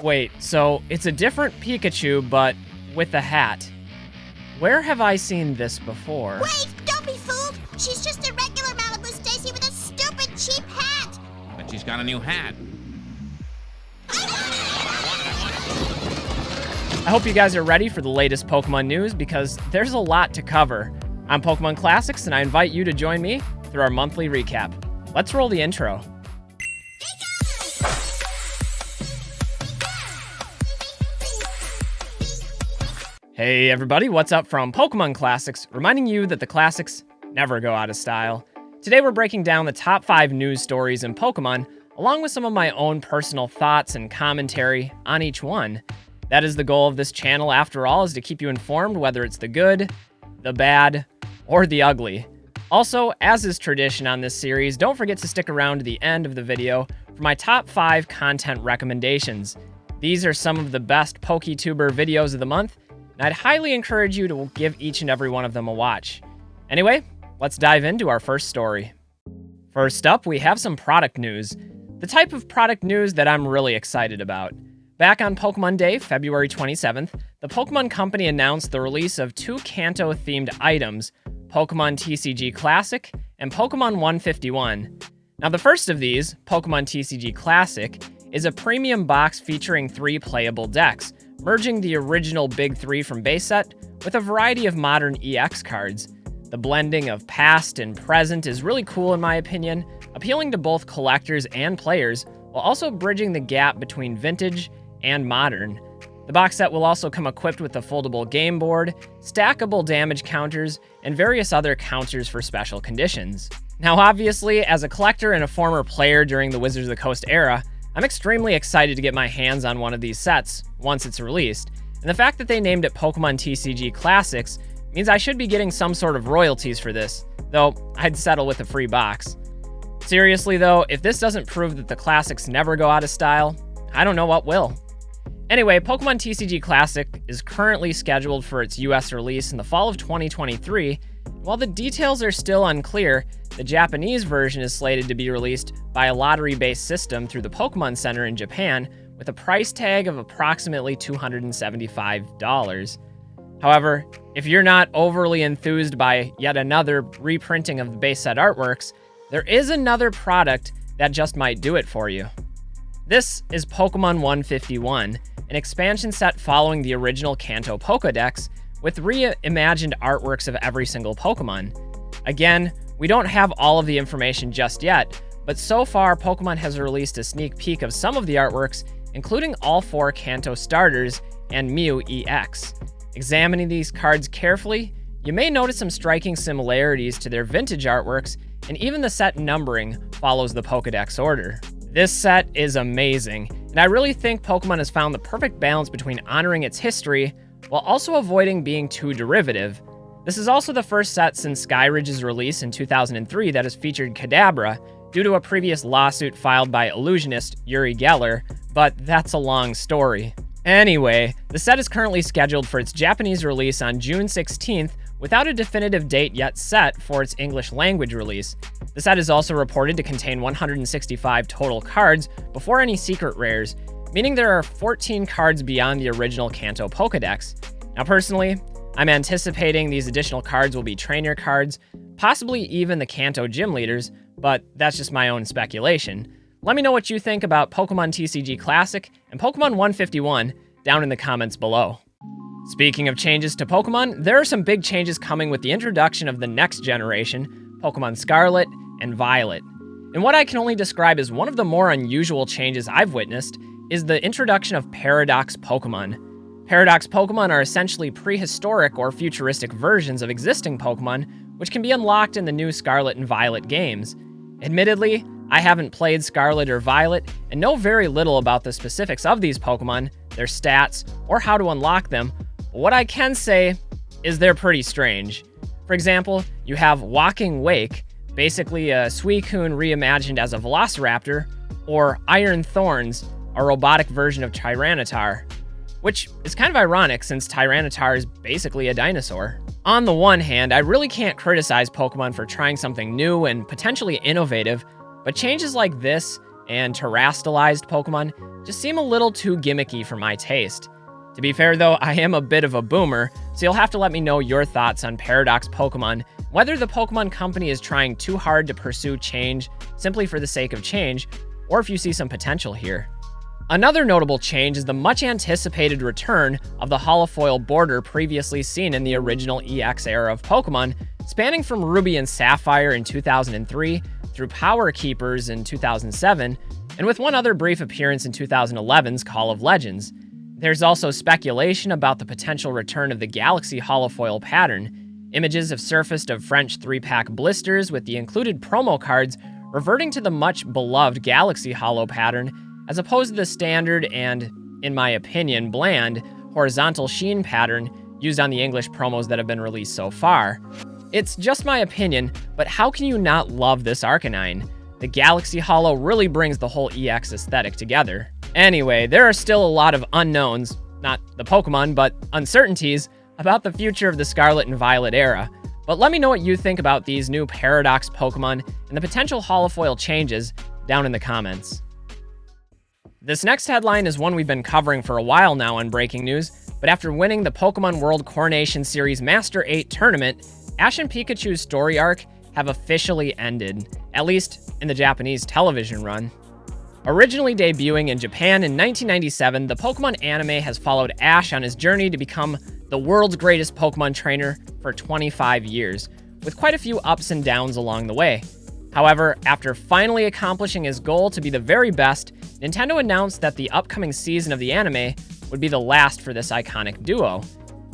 Wait, so it's a different Pikachu, but with a hat. Where have I seen this before? Wait, don't be fooled. She's just a regular Malibu Stacy with a stupid cheap hat. But she's got a new hat. I hope you guys are ready for the latest Pokemon news because there's a lot to cover. I'm Pokemon Classics, and I invite you to join me through our monthly recap. Let's roll the intro. Hey everybody, what's up from Pokemon Classics, reminding you that the classics never go out of style. Today we're breaking down the top 5 news stories in Pokemon, along with some of my own personal thoughts and commentary on each one. That is the goal of this channel, after all, is to keep you informed whether it's the good, the bad, or the ugly. Also, as is tradition on this series, don't forget to stick around to the end of the video for my top 5 content recommendations. These are some of the best PokeTuber videos of the month, and I'd highly encourage you to give each and every one of them a watch. Anyway, let's dive into our first story. First up, we have some product news. The type of product news that I'm really excited about. Back on Pokemon Day, February 27th, the Pokemon Company announced the release of 2 Kanto-themed items, Pokemon TCG Classic and Pokemon 151. Now the first of these, Pokemon TCG Classic, is a premium box featuring 3 playable decks, merging the original Big 3 from base set with a variety of modern EX cards. The blending of past and present is really cool in my opinion, appealing to both collectors and players, while also bridging the gap between vintage and modern. The box set will also come equipped with a foldable game board, stackable damage counters, and various other counters for special conditions. Now obviously, as a collector and a former player during the Wizards of the Coast era, I'm extremely excited to get my hands on one of these sets once it's released, and the fact that they named it Pokemon TCG Classics means I should be getting some sort of royalties for this, though I'd settle with a free box. Seriously though, if this doesn't prove that the classics never go out of style, I don't know what will. Anyway, Pokemon TCG Classic is currently scheduled for its US release in the fall of 2023. While the details are still unclear, the Japanese version is slated to be released by a lottery-based system through the Pokemon Center in Japan with a price tag of approximately $275. However, if you're not overly enthused by yet another reprinting of the base set artworks, there is another product that just might do it for you. This is Pokemon 151, an expansion set following the original Kanto Pokédex with reimagined artworks of every single Pokemon. Again, we don't have all of the information just yet, but so far Pokemon has released a sneak peek of some of the artworks, including all 4 Kanto starters and Mew EX. Examining these cards carefully, you may notice some striking similarities to their vintage artworks, and even the set numbering follows the Pokédex order. This set is amazing, and I really think Pokemon has found the perfect balance between honoring its history while also avoiding being too derivative. This is also the first set since Skyridge's release in 2003 that has featured Kadabra, due to a previous lawsuit filed by illusionist Uri Geller, but that's a long story. Anyway, the set is currently scheduled for its Japanese release on June 16th, without a definitive date yet set for its English language release. The set is also reported to contain 165 total cards before any secret rares, meaning there are 14 cards beyond the original Kanto Pokédex. Now personally, I'm anticipating these additional cards will be trainer cards, possibly even the Kanto gym leaders, but that's just my own speculation. Let me know what you think about Pokemon TCG Classic and Pokemon 151 down in the comments below. Speaking of changes to Pokemon, there are some big changes coming with the introduction of the next generation, Pokemon Scarlet and Violet. And what I can only describe as one of the more unusual changes I've witnessed is the introduction of Paradox Pokemon. Paradox Pokemon are essentially prehistoric or futuristic versions of existing Pokemon, which can be unlocked in the new Scarlet and Violet games. Admittedly, I haven't played Scarlet or Violet and know very little about the specifics of these Pokemon, their stats, or how to unlock them. But what I can say is they're pretty strange. For example, you have Walking Wake, basically a Suicune reimagined as a Velociraptor, or Iron Thorns, a robotic version of Tyranitar, which is kind of ironic since Tyranitar is basically a dinosaur. On the one hand, I really can't criticize Pokemon for trying something new and potentially innovative, but changes like this and terastallized Pokemon just seem a little too gimmicky for my taste. To be fair though, I am a bit of a boomer, so you'll have to let me know your thoughts on Paradox Pokemon, whether the Pokemon Company is trying too hard to pursue change simply for the sake of change, or if you see some potential here. Another notable change is the much anticipated return of the Holofoil border previously seen in the original EX era of Pokemon, spanning from Ruby and Sapphire in 2003 through Power Keepers in 2007, and with one other brief appearance in 2011's Call of Legends. There's also speculation about the potential return of the Galaxy Holofoil pattern. Images have surfaced of French 3-pack blisters with the included promo cards reverting to the much-beloved Galaxy Holo pattern, as opposed to the standard and, in my opinion, bland, horizontal sheen pattern used on the English promos that have been released so far. It's just my opinion, but how can you not love this Arcanine? The Galaxy Holo really brings the whole EX aesthetic together. Anyway, there are still a lot of unknowns, not the Pokemon, but uncertainties, about the future of the Scarlet and Violet era. But let me know what you think about these new Paradox Pokemon and the potential Holofoil changes down in the comments. This next headline is one we've been covering for a while now on Breaking News, but after winning the Pokemon World Coronation Series Master 8 tournament, Ash and Pikachu's story arc have officially ended, at least in the Japanese television run. Originally debuting in Japan in 1997, the Pokemon anime has followed Ash on his journey to become the world's greatest Pokemon trainer for 25 years, with quite a few ups and downs along the way. However, after finally accomplishing his goal to be the very best, Nintendo announced that the upcoming season of the anime would be the last for this iconic duo.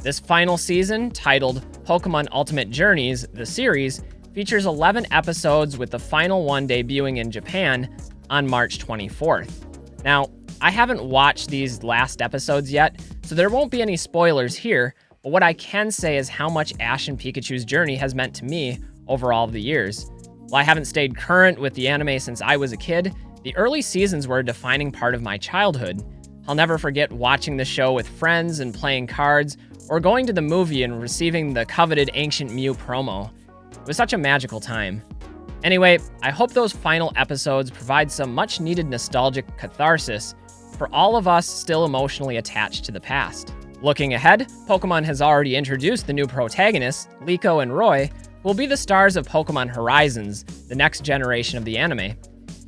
This final season, titled Pokemon Ultimate Journeys, the series, features 11 episodes, with the final one debuting in Japan on March 24th. Now, I haven't watched these last episodes yet, so there won't be any spoilers here, but what I can say is how much Ash and Pikachu's journey has meant to me over all of the years. While I haven't stayed current with the anime since I was a kid, the early seasons were a defining part of my childhood. I'll never forget watching the show with friends and playing cards, or going to the movie and receiving the coveted Ancient Mew promo. It was such a magical time. Anyway, I hope those final episodes provide some much-needed nostalgic catharsis for all of us still emotionally attached to the past. Looking ahead, Pokemon has already introduced the new protagonists, Liko and Roy, who will be the stars of Pokemon Horizons, the next generation of the anime.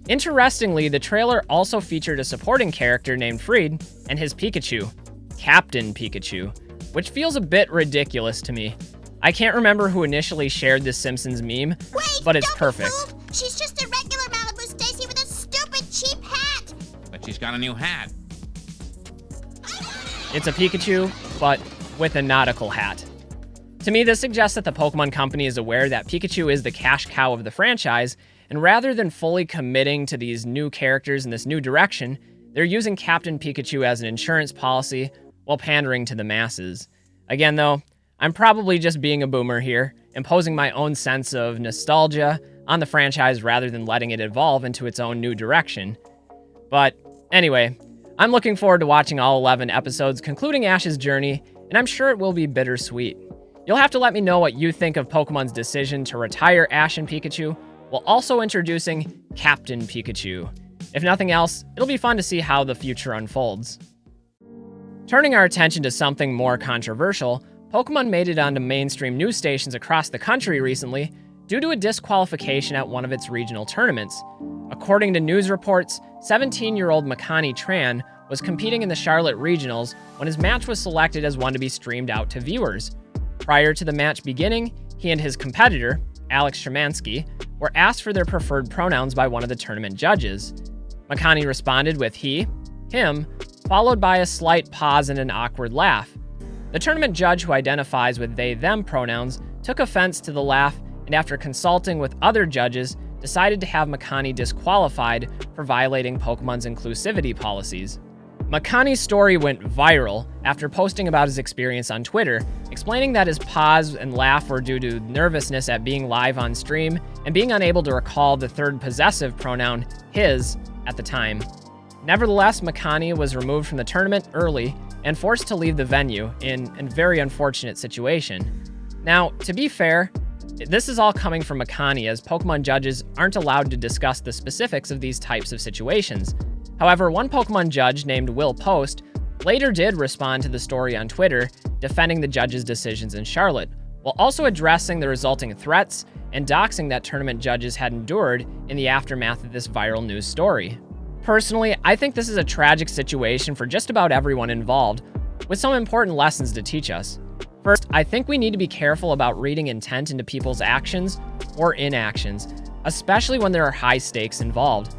Interestingly, the trailer also featured a supporting character named Fried and his Pikachu, Captain Pikachu, which feels a bit ridiculous to me. I can't remember who initially shared this Simpsons meme, but it's perfect. Fool. She's just a regular Malibu Stacy with a stupid cheap hat. But she's got a new hat. It's a Pikachu, but with a nautical hat. To me, this suggests that the Pokemon Company is aware that Pikachu is the cash cow of the franchise, and rather than fully committing to these new characters in this new direction, they're using Captain Pikachu as an insurance policy while pandering to the masses. Again, though, I'm probably just being a boomer here, imposing my own sense of nostalgia on the franchise rather than letting it evolve into its own new direction. But anyway, I'm looking forward to watching all 11 episodes concluding Ash's journey, and I'm sure it will be bittersweet. You'll have to let me know what you think of Pokemon's decision to retire Ash and Pikachu, while also introducing Captain Pikachu. If nothing else, it'll be fun to see how the future unfolds. Turning our attention to something more controversial, Pokemon made it onto mainstream news stations across the country recently due to a disqualification at one of its regional tournaments. According to news reports, 17-year-old Makani Tran was competing in the Charlotte Regionals when his match was selected as one to be streamed out to viewers. Prior to the match beginning, he and his competitor, Alex Szymanski, were asked for their preferred pronouns by one of the tournament judges. Makani responded with he, him, followed by a slight pause and an awkward laugh. The tournament judge, who identifies with they/them pronouns, took offense to the laugh, and after consulting with other judges, decided to have Makani disqualified for violating Pokemon's inclusivity policies. Makani's story went viral after posting about his experience on Twitter, explaining that his pause and laugh were due to nervousness at being live on stream and being unable to recall the third possessive pronoun, his, at the time. Nevertheless, Makani was removed from the tournament early and forced to leave the venue in a very unfortunate situation. Now, to be fair, This is all coming from Makani, as Pokemon judges aren't allowed to discuss the specifics of these types of situations. However, one Pokemon judge named Will Post later did respond to the story on Twitter, defending the judges' decisions in Charlotte, while also addressing the resulting threats and doxing that tournament judges had endured in the aftermath of this viral news story. Personally, I think this is a tragic situation for just about everyone involved, with some important lessons to teach us. First, I think we need to be careful about reading intent into people's actions or inactions, especially when there are high stakes involved.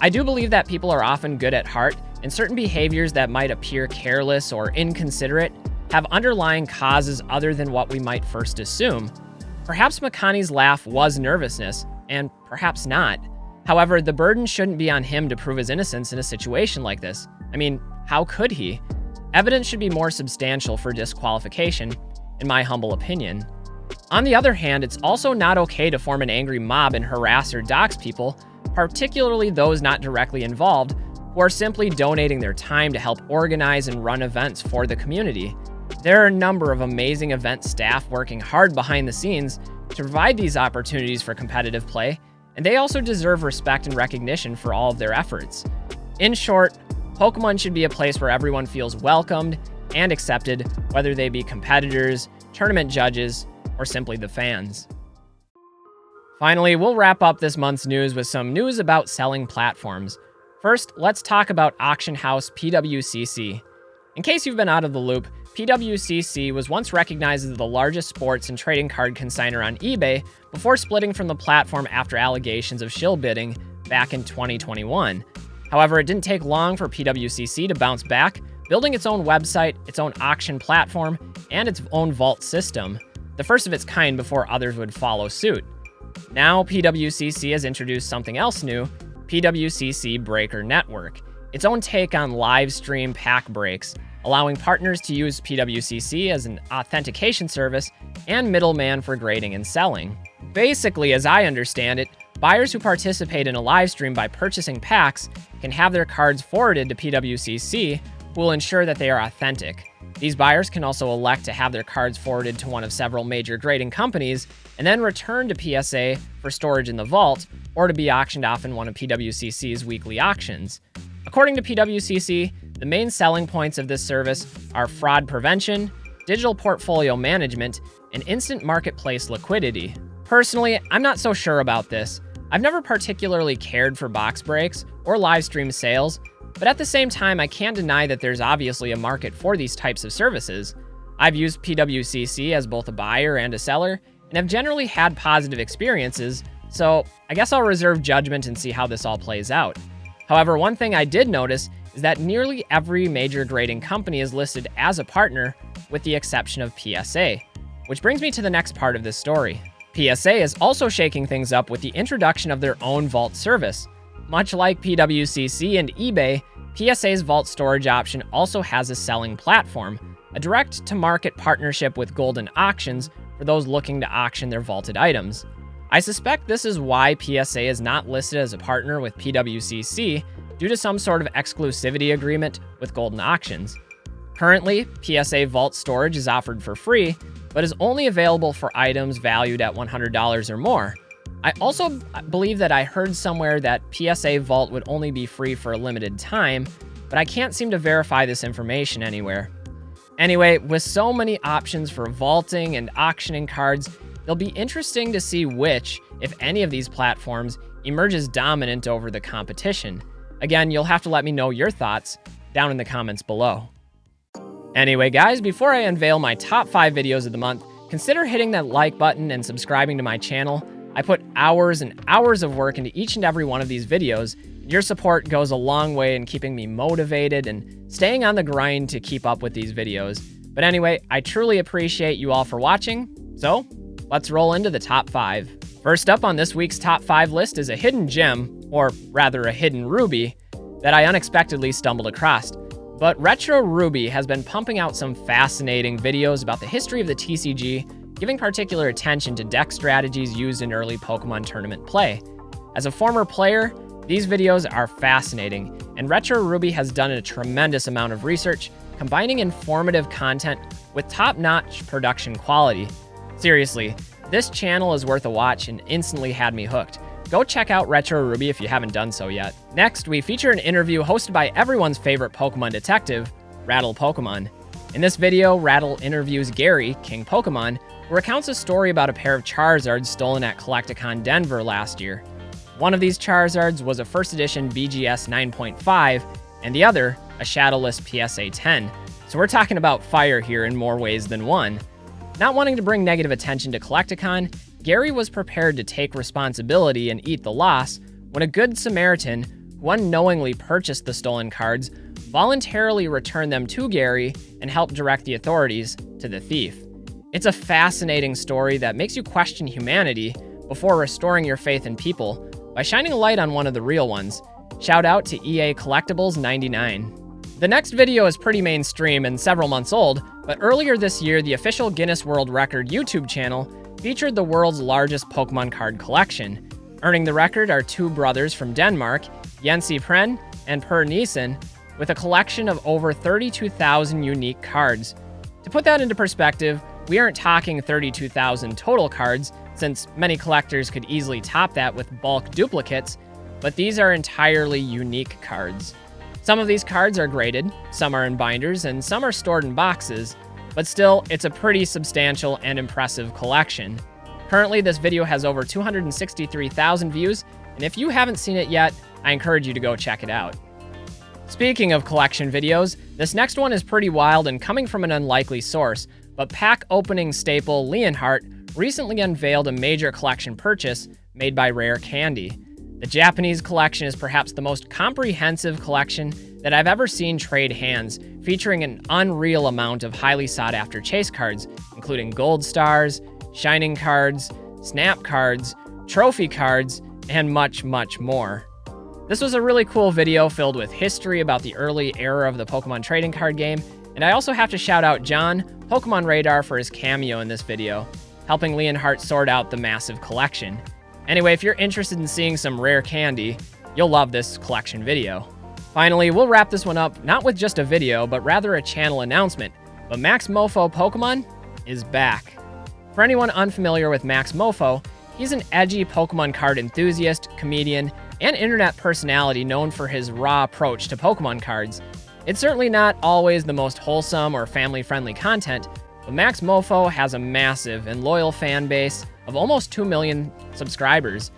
I do believe that people are often good at heart, and certain behaviors that might appear careless or inconsiderate have underlying causes other than what we might first assume. Perhaps Makani's laugh was nervousness, and perhaps not. However, the burden shouldn't be on him to prove his innocence in a situation like this. I mean, how could he? Evidence should be more substantial for disqualification, in my humble opinion. On the other hand, it's also not okay to form an angry mob and harass or dox people, particularly those not directly involved, who are simply donating their time to help organize and run events for the community. There are a number of amazing event staff working hard behind the scenes to provide these opportunities for competitive play, and they also deserve respect and recognition for all of their efforts. In short, Pokemon should be a place where everyone feels welcomed and accepted, whether they be competitors, tournament judges, or simply the fans. Finally, we'll wrap up this month's news with some news about selling platforms. First, let's talk about auction house PWCC. In case you've been out of the loop, PWCC was once recognized as the largest sports and trading card consignor on eBay before splitting from the platform after allegations of shill bidding back in 2021. However, it didn't take long for PWCC to bounce back, building its own website, its own auction platform, and its own vault system, the first of its kind before others would follow suit. Now, PWCC has introduced something else new, PWCC Breaker Network, its own take on live stream pack breaks, allowing partners to use PWCC as an authentication service and middleman for grading and selling. Basically, as I understand it, buyers who participate in a live stream by purchasing packs can have their cards forwarded to PWCC, who will ensure that they are authentic. These buyers can also elect to have their cards forwarded to one of several major grading companies and then return to PSA for storage in the vault or to be auctioned off in one of PWCC's weekly auctions. According to PWCC, the main selling points of this service are fraud prevention, digital portfolio management, and instant marketplace liquidity. Personally, I'm not so sure about this. I've never particularly cared for box breaks or live stream sales, but at the same time, I can't deny that there's obviously a market for these types of services. I've used PWCC as both a buyer and a seller, and have generally had positive experiences, so I guess I'll reserve judgment and see how this all plays out. However, one thing I did notice is that nearly every major grading company is listed as a partner, with the exception of PSA, which brings me to the next part of this story. PSA is also shaking things up with the introduction of their own vault service. Much like PWCC and eBay, PSA's vault storage option also has a selling platform, a direct-to-market partnership with Golden Auctions for those looking to auction their vaulted items. I suspect this is why PSA is not listed as a partner with PWCC due to some sort of exclusivity agreement with Golden Auctions. Currently, PSA Vault storage is offered for free, but is only available for items valued at $100 or more. I also believe that I heard somewhere that PSA Vault would only be free for a limited time, but I can't seem to verify this information anywhere. Anyway, with so many options for vaulting and auctioning cards, it'll be interesting to see which, if any of these platforms, emerges dominant over the competition. Again, you'll have to let me know your thoughts down in the comments below. Anyway, guys, before I unveil my top 5 videos of the month, consider hitting that like button and subscribing to my channel. I put hours and hours of work into each and every one of these videos. Your support goes a long way in keeping me motivated and staying on the grind to keep up with these videos. But anyway, I truly appreciate you all for watching, so let's roll into the top 5. First up on this week's top 5 list is a hidden gem, or rather a hidden ruby, that I unexpectedly stumbled across. But Retro Ruby has been pumping out some fascinating videos about the history of the TCG, giving particular attention to deck strategies used in early Pokemon tournament play. As a former player, these videos are fascinating, and Retro Ruby has done a tremendous amount of research, combining informative content with top-notch production quality. Seriously, This channel is worth a watch and instantly had me hooked. Go check out Retro Ruby if you haven't done so yet. Next, we feature an interview hosted by everyone's favorite Pokemon detective, Rattle Pokemon. In this video, Rattle interviews Gary, King Pokemon, who recounts a story about a pair of Charizards stolen at Collecticon Denver last year. One of these Charizards was a first edition BGS 9.5, and the other, a Shadowless PSA 10. So we're talking about fire here in more ways than one. Not wanting to bring negative attention to Collecticon, Gary was prepared to take responsibility and eat the loss when a good Samaritan, who unknowingly purchased the stolen cards, voluntarily returned them to Gary and helped direct the authorities to the thief. It's a fascinating story that makes you question humanity before restoring your faith in people by shining a light on one of the real ones. Shout out to EA Collectibles 99. The next video is pretty mainstream and several months old, but earlier this year, the official Guinness World Record YouTube channel featured the world's largest Pokemon card collection. Earning the record are two brothers from Denmark, Jensi Pren and Per Nielsen, with a collection of over 32,000 unique cards. To put that into perspective, we aren't talking 32,000 total cards, since many collectors could easily top that with bulk duplicates, but these are entirely unique cards. Some of these cards are graded, some are in binders, and some are stored in boxes, but still, it's a pretty substantial and impressive collection. Currently, this video has over 263,000 views, and if you haven't seen it yet, I encourage you to go check it out. Speaking of collection videos, this next one is pretty wild and coming from an unlikely source, but pack opening staple Leonhart recently unveiled a major collection purchase made by Rare Candy. The Japanese collection is perhaps the most comprehensive collection that I've ever seen trade hands, featuring an unreal amount of highly sought-after chase cards, including gold stars, shining cards, snap cards, trophy cards, and much, much more. This was a really cool video filled with history about the early era of the Pokemon trading card game, and I also have to shout out John, Pokemon Radar, for his cameo in this video, helping Leonhart sort out the massive collection. Anyway, if you're interested in seeing some rare candy, you'll love this collection video. Finally, we'll wrap this one up not with just a video, but rather a channel announcement, but Maxmoefoe Pokemon is back. For anyone unfamiliar with Maxmoefoe, he's an edgy Pokemon card enthusiast, comedian, and internet personality known for his raw approach to Pokemon cards. It's certainly not always the most wholesome or family-friendly content, but Maxmoefoe has a massive and loyal fan base of almost 2 million subscribers.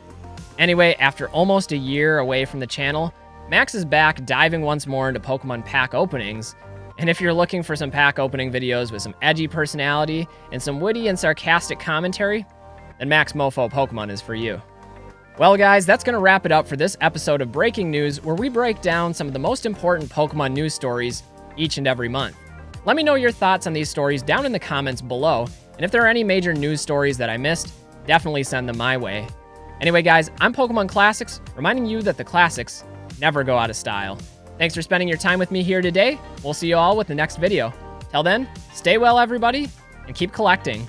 Anyway, after almost a year away from the channel, Max is back diving once more into Pokemon pack openings. And if you're looking for some pack opening videos with some edgy personality and some witty and sarcastic commentary, then Maxmoefoe Pokemon is for you. Well guys, that's going to wrap it up for this episode of Breaking News, where we break down some of the most important Pokemon news stories each and every month. Let me know your thoughts on these stories down in the comments below, and if there are any major news stories that I missed, definitely send them my way. Anyway guys, I'm Pokemon Classics, reminding you that the classics never go out of style. Thanks for spending your time with me here today. We'll see you all with the next video. Till then, stay well everybody, and keep collecting.